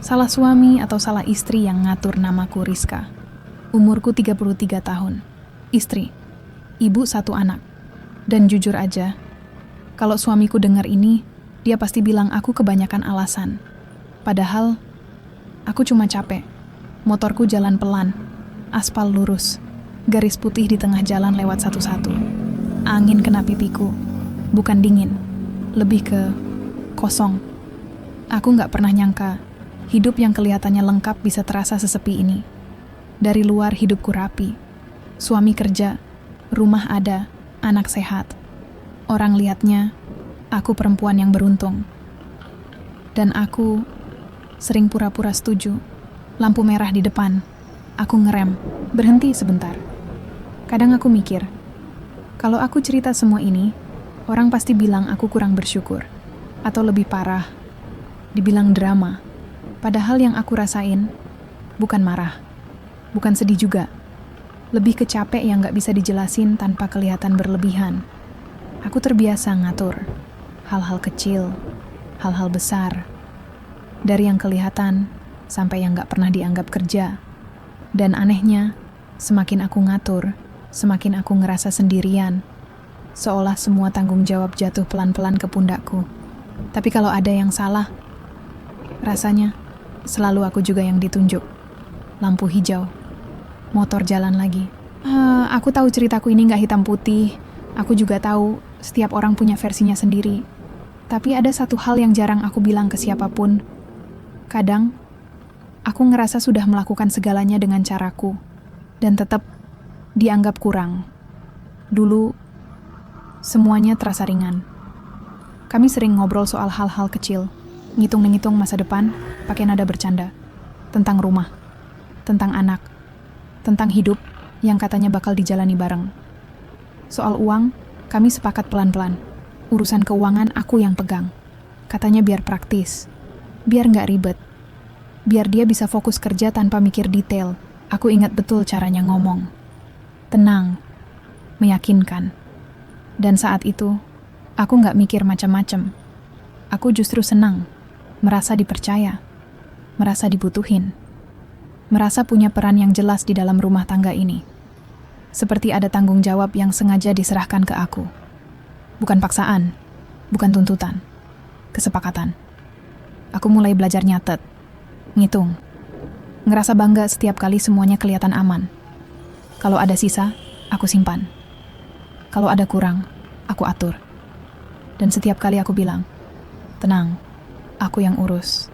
Salah suami atau salah istri yang ngatur namaku Rizka. Umurku 33 tahun. Istri, ibu 1 anak. Dan jujur aja, kalau suamiku dengar ini, dia pasti bilang aku kebanyakan alasan. Padahal, aku cuma capek. Motorku jalan pelan, aspal lurus, garis putih di tengah jalan lewat satu-satu. Angin kena pipiku, bukan dingin, lebih ke kosong. Aku gak pernah nyangka, hidup yang kelihatannya lengkap bisa terasa sesepi ini. Dari luar hidupku rapi, suami kerja, rumah ada, anak sehat. Orang lihatnya, aku perempuan yang beruntung. Dan aku sering pura-pura setuju. Lampu merah di depan, aku ngerem, berhenti sebentar. Kadang aku mikir, kalau aku cerita semua ini, orang pasti bilang aku kurang bersyukur. Atau lebih parah, dibilang drama. Padahal yang aku rasain, bukan marah, bukan sedih juga. Lebih ke capek yang gak bisa dijelasin tanpa kelihatan berlebihan. Aku terbiasa ngatur hal-hal kecil, hal-hal besar. Dari yang kelihatan, sampai yang gak pernah dianggap kerja. Dan anehnya, semakin aku ngatur, semakin aku ngerasa sendirian. Seolah semua tanggung jawab jatuh pelan-pelan ke pundakku. Tapi kalau ada yang salah, rasanya selalu aku juga yang ditunjuk. Lampu hijau, motor jalan lagi. Aku tahu ceritaku ini gak hitam putih. Aku juga tahu setiap orang punya versinya sendiri. Tapi ada satu hal yang jarang aku bilang ke siapapun. Kadang, aku ngerasa sudah melakukan segalanya dengan caraku. Dan tetap dianggap kurang. Dulu, semuanya terasa ringan. Kami sering ngobrol soal hal-hal kecil. Ngitung-ngitung masa depan, pakai nada bercanda. Tentang rumah, tentang anak, tentang hidup yang katanya bakal dijalani bareng. Soal uang, kami sepakat pelan-pelan. Urusan keuangan aku yang pegang. Katanya biar praktis, biar nggak ribet. Biar dia bisa fokus kerja tanpa mikir detail. Aku ingat betul caranya ngomong. Tenang, meyakinkan. Dan saat itu, aku nggak mikir macam-macam. Aku justru senang, merasa dipercaya, merasa dibutuhin, merasa punya peran yang jelas di dalam rumah tangga ini. Seperti ada tanggung jawab yang sengaja diserahkan ke aku. Bukan paksaan, bukan tuntutan, kesepakatan. Aku mulai belajar nyatet, ngitung, ngerasa bangga setiap kali semuanya kelihatan aman. Kalau ada sisa, aku simpan. Kalau ada kurang, aku atur. Dan setiap kali aku bilang, tenang, aku yang urus.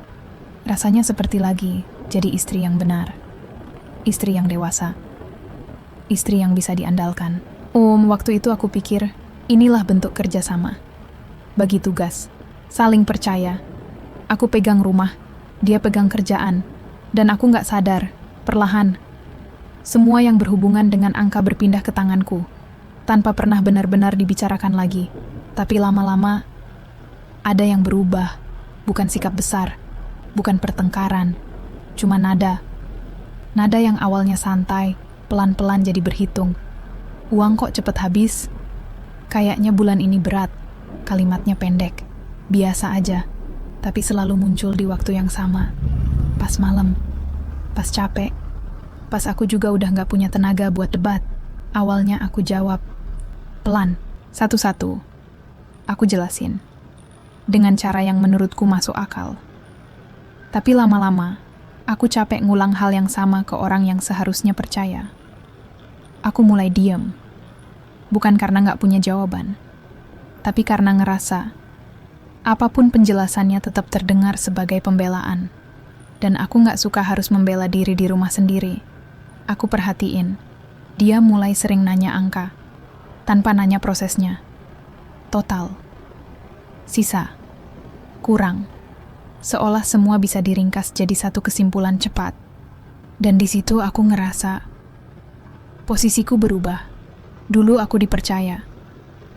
Rasanya seperti lagi jadi istri yang benar. Istri yang dewasa. Istri yang bisa diandalkan. Waktu itu aku pikir, inilah bentuk kerjasama. Bagi tugas, saling percaya. Aku pegang rumah, dia pegang kerjaan. Dan aku gak sadar, perlahan, semua yang berhubungan dengan angka berpindah ke tanganku. Tanpa pernah benar-benar dibicarakan lagi. Tapi lama-lama, ada yang berubah. Bukan sikap besar, bukan pertengkaran, cuma nada. Nada yang awalnya santai, pelan-pelan jadi berhitung. Uang kok cepet habis? Kayaknya bulan ini berat. Kalimatnya pendek, biasa aja, tapi selalu muncul di waktu yang sama. Pas malam, pas capek, pas aku juga udah gak punya tenaga buat debat. Awalnya aku jawab, pelan, satu-satu. Aku jelasin, dengan cara yang menurutku masuk akal. Tapi lama-lama, aku capek ngulang hal yang sama ke orang yang seharusnya percaya. Aku mulai diam. Bukan karena gak punya jawaban, tapi karena ngerasa apapun penjelasannya tetap terdengar sebagai pembelaan. Dan aku gak suka harus membela diri di rumah sendiri. Aku perhatiin, dia mulai sering nanya angka, tanpa nanya prosesnya. Total, sisa, kurang. Seolah semua bisa diringkas jadi satu kesimpulan cepat. Dan di situ aku ngerasa posisiku berubah. Dulu aku dipercaya.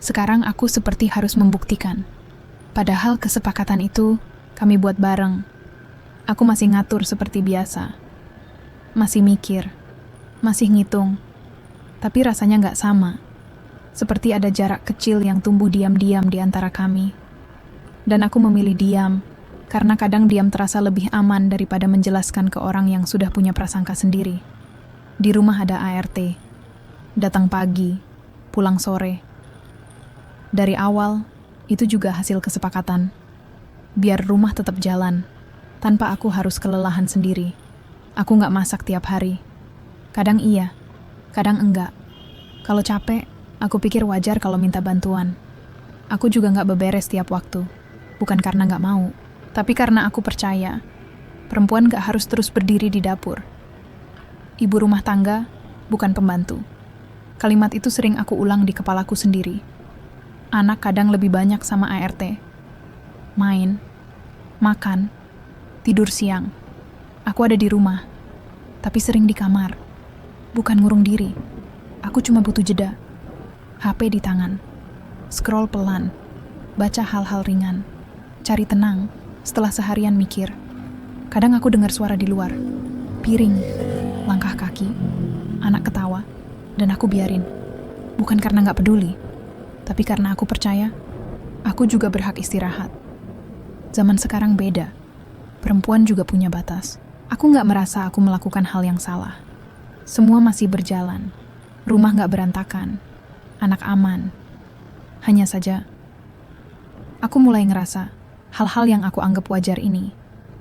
Sekarang aku seperti harus membuktikan. Padahal kesepakatan itu kami buat bareng. Aku masih ngatur seperti biasa. Masih mikir. Masih ngitung. Tapi rasanya nggak sama. Seperti ada jarak kecil yang tumbuh diam-diam di antara kami. Dan aku memilih diam Karena kadang diam terasa lebih aman daripada menjelaskan ke orang yang sudah punya prasangka sendiri. Di rumah ada ART. Datang pagi, pulang sore. Dari awal, itu juga hasil kesepakatan. Biar rumah tetap jalan, tanpa aku harus kelelahan sendiri. Aku nggak masak tiap hari. Kadang iya, kadang enggak. Kalau capek, aku pikir wajar kalau minta bantuan. Aku juga nggak beberes tiap waktu. Bukan karena nggak mau, tapi karena aku percaya perempuan nggak harus terus berdiri di dapur. Ibu rumah tangga, bukan pembantu. Kalimat itu sering aku ulang di kepalaku sendiri. Anak kadang lebih banyak sama ART. Main, makan, tidur siang. Aku ada di rumah, tapi sering di kamar. Bukan ngurung diri. Aku cuma butuh jeda. HP di tangan. Scroll pelan. Baca hal-hal ringan. Cari tenang setelah seharian mikir. Kadang aku dengar suara di luar. Piring, langkah kaki, anak ketawa, dan aku biarin. Bukan karena nggak peduli, tapi karena aku percaya aku juga berhak istirahat. Zaman sekarang beda. Perempuan juga punya batas. Aku nggak merasa aku melakukan hal yang salah. Semua masih berjalan. Rumah nggak berantakan. Anak aman. Hanya saja, aku mulai ngerasa hal-hal yang aku anggap wajar ini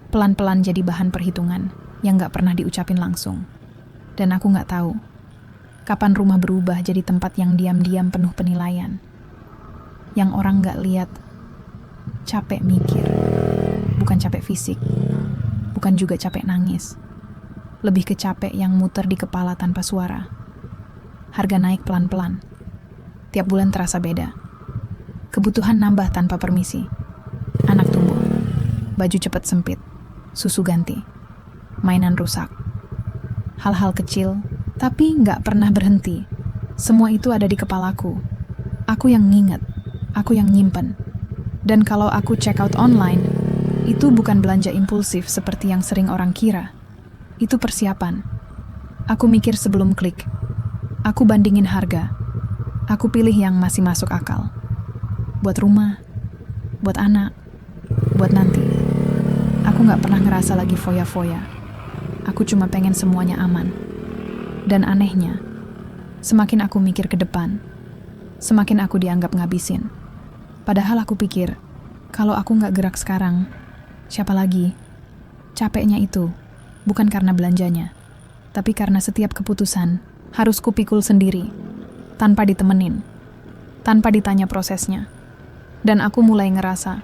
pelan-pelan jadi bahan perhitungan yang nggak pernah diucapin langsung. Dan aku nggak tahu kapan rumah berubah jadi tempat yang diam-diam penuh penilaian. Yang orang nggak lihat. Capek mikir. Bukan capek fisik. Bukan juga capek nangis. Lebih ke capek yang muter di kepala tanpa suara. Harga naik pelan-pelan. Tiap bulan terasa beda. Kebutuhan nambah tanpa permisi. Anak tumbuh. Baju cepat sempit. Susu ganti. Mainan rusak. Hal-hal kecil, tapi nggak pernah berhenti. Semua itu ada di kepalaku. Aku yang nginget. Aku yang nyimpen. Dan kalau aku check out online, itu bukan belanja impulsif seperti yang sering orang kira. Itu persiapan. Aku mikir sebelum klik. Aku bandingin harga. Aku pilih yang masih masuk akal. Buat rumah, buat anak, buat nanti. Aku gak pernah ngerasa lagi foya-foya. Aku cuma pengen semuanya aman. Dan anehnya, semakin aku mikir ke depan, semakin aku dianggap ngabisin. Padahal aku pikir, kalau aku gak gerak sekarang, siapa lagi? Capeknya itu bukan karena belanjanya, tapi karena setiap keputusan harus kupikul sendiri, tanpa ditemenin, tanpa ditanya prosesnya. Dan aku mulai ngerasa,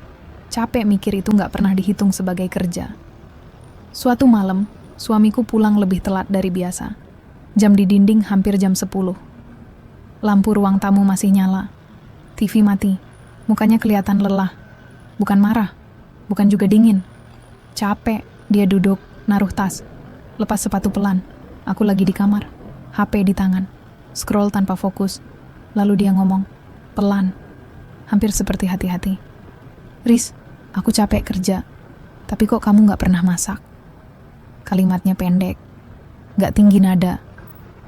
capek mikir itu gak pernah dihitung sebagai kerja. Suatu malam, suamiku pulang lebih telat dari biasa. Jam di dinding hampir jam 10. Lampu ruang tamu masih nyala. TV mati. Mukanya kelihatan lelah. Bukan marah, bukan juga dingin. Capek, dia duduk, naruh tas. Lepas sepatu pelan. Aku lagi di kamar. HP di tangan. Scroll tanpa fokus. Lalu dia ngomong, pelan. Hampir seperti hati-hati. Riz, aku capek kerja. Tapi kok kamu gak pernah masak? Kalimatnya pendek. Gak tinggi nada.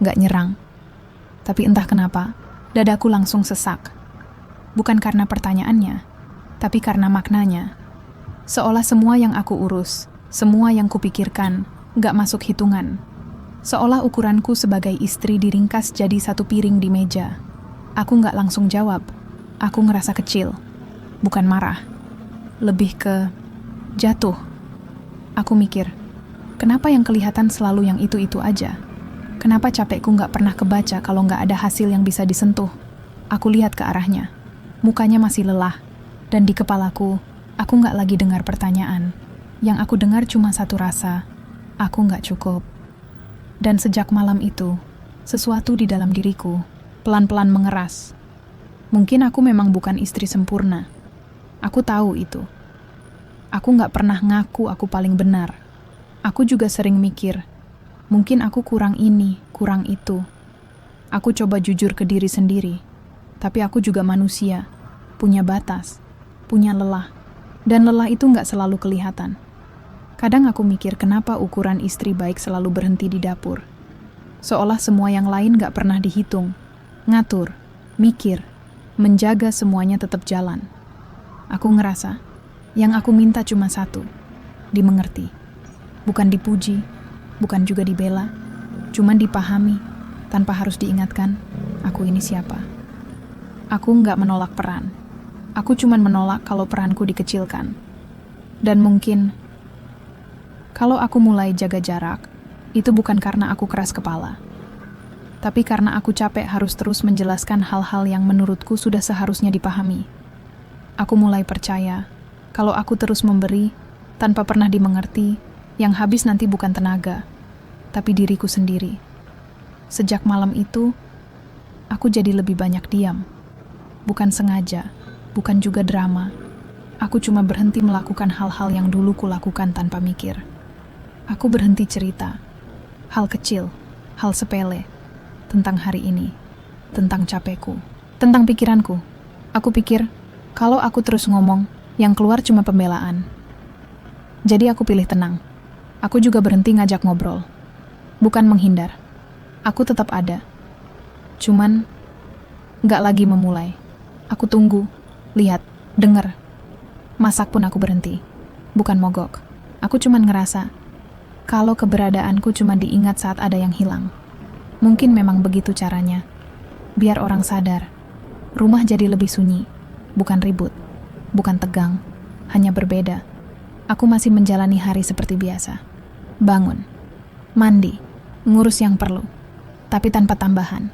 Gak nyerang. Tapi entah kenapa, dadaku langsung sesak. Bukan karena pertanyaannya, tapi karena maknanya. Seolah semua yang aku urus, semua yang kupikirkan, gak masuk hitungan. Seolah ukuranku sebagai istri diringkas jadi satu piring di meja. Aku gak langsung jawab. Aku ngerasa kecil. Bukan marah. Lebih ke jatuh. Aku mikir, kenapa yang kelihatan selalu yang itu-itu aja? Kenapa capekku gak pernah kebaca kalau gak ada hasil yang bisa disentuh? Aku lihat ke arahnya. Mukanya masih lelah. Dan di kepalaku, aku gak lagi dengar pertanyaan. Yang aku dengar cuma satu rasa. Aku gak cukup. Dan sejak malam itu, sesuatu di dalam diriku pelan-pelan mengeras. Mungkin aku memang bukan istri sempurna. Aku tahu itu. Aku gak pernah ngaku aku paling benar. Aku juga sering mikir, mungkin aku kurang ini, kurang itu. Aku coba jujur ke diri sendiri. Tapi aku juga manusia, punya batas, punya lelah. Dan lelah itu gak selalu kelihatan. Kadang aku mikir kenapa ukuran istri baik selalu berhenti di dapur. Seolah semua yang lain gak pernah dihitung. Ngatur, mikir, menjaga semuanya tetap jalan. Aku ngerasa, Yang aku minta cuma satu, dimengerti. Bukan dipuji, bukan juga dibela, cuman dipahami, tanpa harus diingatkan, aku ini siapa. Aku nggak menolak peran. Aku cuman menolak kalau peranku dikecilkan. Dan mungkin, kalau aku mulai jaga jarak, itu bukan karena aku keras kepala. Tapi karena aku capek harus terus menjelaskan hal-hal yang menurutku sudah seharusnya dipahami. Aku mulai percaya, kalau aku terus memberi, tanpa pernah dimengerti, yang habis nanti bukan tenaga, tapi diriku sendiri. Sejak malam itu, aku jadi lebih banyak diam. Bukan sengaja, bukan juga drama. Aku cuma berhenti melakukan hal-hal yang dulu kulakukan tanpa mikir. Aku berhenti cerita, hal kecil, hal sepele, tentang hari ini, tentang capekku, tentang pikiranku. Aku pikir, kalau aku terus ngomong, yang keluar cuma pembelaan. Jadi aku pilih tenang. Aku juga berhenti ngajak ngobrol. Bukan menghindar. Aku tetap ada. Cuman, gak lagi memulai. Aku tunggu, lihat, denger. Masak pun aku berhenti. Bukan mogok. Aku cuman ngerasa, kalau keberadaanku cuma diingat saat ada yang hilang. Mungkin memang begitu caranya. Biar orang sadar, rumah jadi lebih sunyi. Bukan ribut, bukan tegang, hanya berbeda. Aku masih menjalani hari seperti biasa. Bangun, mandi, ngurus yang perlu. Tapi tanpa tambahan,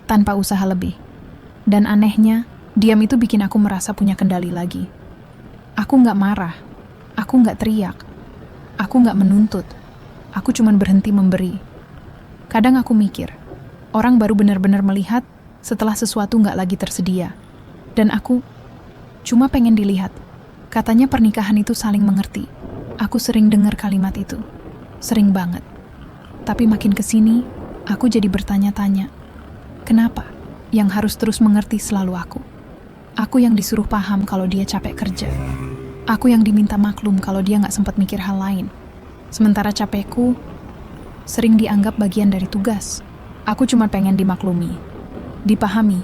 tanpa usaha lebih. Dan anehnya, diam itu bikin aku merasa punya kendali lagi. Aku nggak marah, aku nggak teriak, aku nggak menuntut. Aku cuman berhenti memberi. Kadang aku mikir, orang baru benar-benar melihat setelah sesuatu nggak lagi tersedia. Dan aku cuma pengen dilihat. Katanya pernikahan itu saling mengerti. Aku sering dengar kalimat itu. Sering banget. Tapi makin kesini, aku jadi bertanya-tanya. Kenapa yang harus terus mengerti selalu aku? Aku yang disuruh paham kalau dia capek kerja. Aku yang diminta maklum kalau dia nggak sempat mikir hal lain. Sementara capekku sering dianggap bagian dari tugas. Aku cuma pengen dimaklumi, dipahami,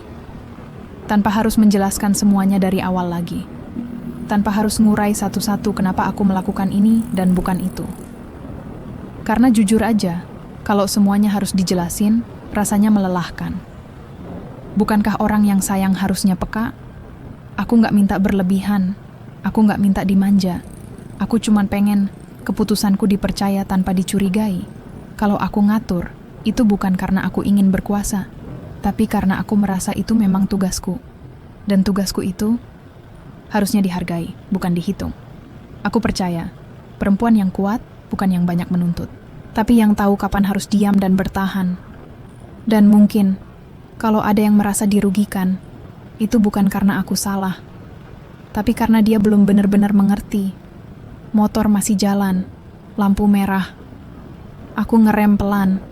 tanpa harus menjelaskan semuanya dari awal lagi. Tanpa harus ngurai satu-satu kenapa aku melakukan ini dan bukan itu. Karena jujur aja, kalau semuanya harus dijelasin, rasanya melelahkan. Bukankah orang yang sayang harusnya peka? Aku nggak minta berlebihan, aku nggak minta dimanja. Aku cuma pengen keputusanku dipercaya tanpa dicurigai. Kalau aku ngatur, itu bukan karena aku ingin berkuasa, tapi karena aku merasa itu memang tugasku. Dan tugasku itu harusnya dihargai, bukan dihitung. Aku percaya, perempuan yang kuat bukan yang banyak menuntut, tapi yang tahu kapan harus diam dan bertahan. Dan mungkin, kalau ada yang merasa dirugikan, itu bukan karena aku salah, tapi karena dia belum benar-benar mengerti. Motor masih jalan, lampu merah. Aku ngerem pelan,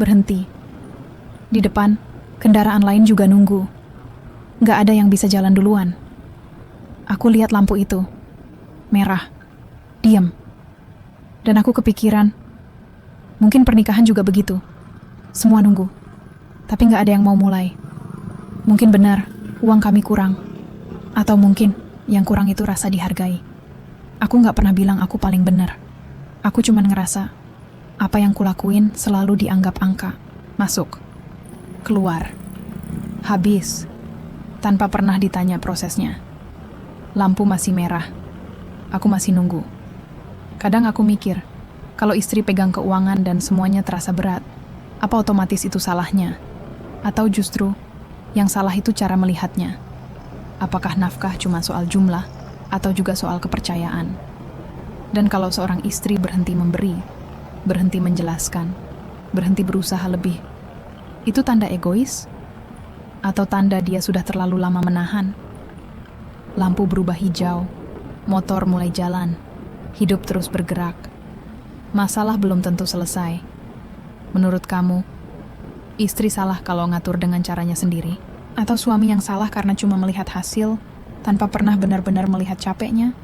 berhenti. Di depan, kendaraan lain juga nunggu. Gak ada yang bisa jalan duluan. Aku lihat lampu itu, merah, diam. Dan aku kepikiran, mungkin pernikahan juga begitu. Semua nunggu, tapi gak ada yang mau mulai. Mungkin benar, uang kami kurang. Atau mungkin, yang kurang itu rasa dihargai. Aku gak pernah bilang aku paling benar. Aku cuma ngerasa, apa yang kulakuin selalu dianggap angka. Masuk, keluar, habis, tanpa pernah ditanya prosesnya. Lampu masih merah, aku masih nunggu. Kadang aku mikir, kalau istri pegang keuangan dan semuanya terasa berat, apa otomatis itu salahnya? Atau justru, yang salah itu cara melihatnya? Apakah nafkah cuma soal jumlah, atau juga soal kepercayaan? Dan kalau seorang istri berhenti memberi, berhenti menjelaskan, berhenti berusaha lebih, itu tanda egois? Atau tanda dia sudah terlalu lama menahan? Lampu berubah hijau, motor mulai jalan, hidup terus bergerak. Masalah belum tentu selesai. Menurut kamu, istri salah kalau ngatur dengan caranya sendiri? Atau suami yang salah karena cuma melihat hasil, tanpa pernah benar-benar melihat capeknya?